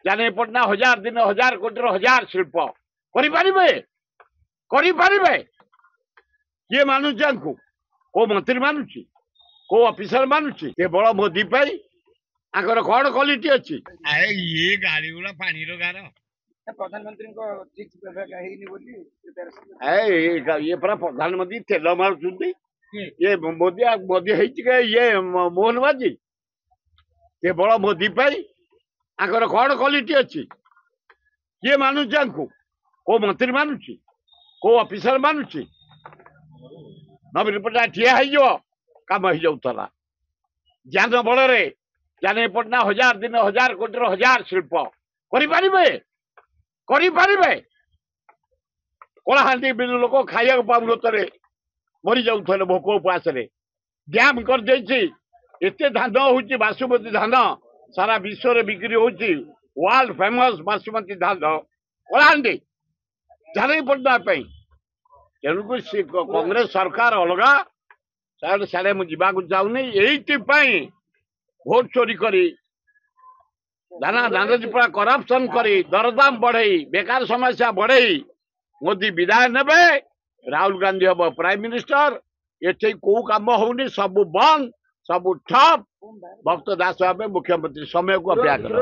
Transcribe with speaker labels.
Speaker 1: जाने पड़ना 1000 दिन 1000 कोटी 1000 शिल्प करिपारिबे किए मानुची आंकु को मंत्री मानुची को ऑफिसर मानुची केवल मोदी पाई आंकर कौन क्वालिटी अच्छी
Speaker 2: ये गाड़ी गुला पानी रो गार
Speaker 3: प्रधानमंत्री को ठीक
Speaker 1: ये पूरा प्रधानमंत्री तेल मारुचुंदी ये मोदी मोदी ये मोहन माझी केवल मोदी पाई आंकर कौन क्वालिटी अच्छी किए मानुची आंकु को मंत्री मानुची को ऑफिसर मानुची नवीन पट्टनायक ठिया हो काम हो जाऊला ज्ञान बल जाने पड़ना 1000 दिन 1000 कोटी 1000 शिल्प करिपारिबे कलाहांडी बिल लोक खाया पाऊनते मरी जाऊे भोक उपवास डैम कर एत धान हूँ बासुमती धान सारा विश्व में बिक्री होची वर्ल्ड फेमस बासुमती धान कलाहांडी जाने पड़ना तेणुक कांग्रेस सरकार अलगा साढ़े मुझे चाहूनी ये भोट चोरी करी दाना करप्शन करी दरदाम बढ़ई बेकार समस्या बढ़ई मोदी विदाय नेबे राहुल गांधी हम प्राइम मिनिस्टर ये कौ कम होनी सब बंद सब ठप भक्त दास भाव मुख्यमंत्री समय को अपेक्षा कर